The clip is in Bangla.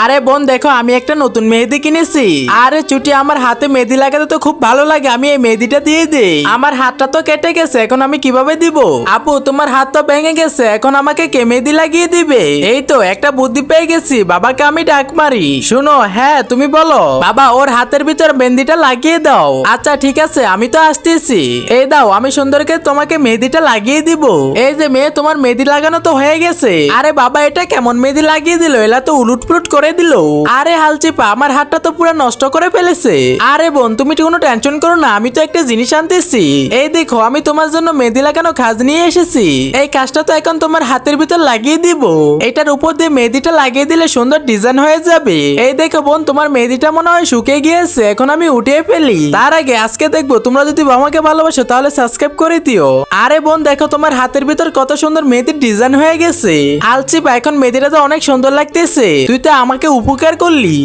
আরে বোন দেখো আমি একটা নতুন মেহেদি কিনেছি। আরে চুটি আমার হাতে মেহেদি লাগাতে তো খুব ভালো লাগে, আমি এই মেহেদিটা দিয়ে দেই। আমার হাতটা তো কেটে গেছে, এখন আমি কিভাবে দিব? আপু তোমার হাত তো ভেঙে গেছে, এখন আমাকে কে মেহেদি লাগিয়ে দিবে? এই তো একটা বুদ্ধি পেয়ে গেছি, বাবাকে আমি ডাক মারি। শুনো, হ্যাঁ তুমি বলো। বাবা ওর হাতের ভিতর মেহেদিটা লাগিয়ে দাও। আচ্ছা ঠিক আছে, আমি তো আসতেছি। এই দাও, আমি সুন্দরকে তোমাকে মেহেদিটা লাগিয়ে দিব। এই যে মেয়ে, তোমার মেহেদি লাগানো তো হয়ে গেছে। আরে বাবা এটা কেমন মেহেদি লাগিয়ে দিল? এলা তো উলুটপুলুট করে দিল। আরে হালচিপা, আমার হাতটা তো পুরো নষ্ট করে ফেলেছে। আরে বোন তুমি কোনো টেনশন করো না, আমি তো একটা জিনিস আনতেছি। এই দেখো, আমি তোমার জন্য মেহেদি লাগানো কাজ নিয়ে এসেছি। এই কাজটা তো এখন তোমার হাতের ভিতর লাগিয়ে দিব। এটার উপর দিয়ে মেহেদিটা লাগিয়ে দিলে সুন্দর ডিজাইন হয়ে যাবে। এই দেখো বোন, তোমার মেহেদিটা মনে হয় শুকিয়ে গিয়েছে, এখন আমি উঠিয়ে ফেলি। তার আগে আজকে দেখবো তোমরা যদি আমাকে ভালোবাসো তাহলে সাবস্ক্রাইব করে দিও। আরে বোন দেখো, তোমার হাতের ভিতর কত সুন্দর মেহেদির ডিজাইন হয়ে গেছে। আলচিপা, এখন মেহেদিটা তো অনেক সুন্দর লাগতেছে। তুই তো আমাকে উপকার করলি।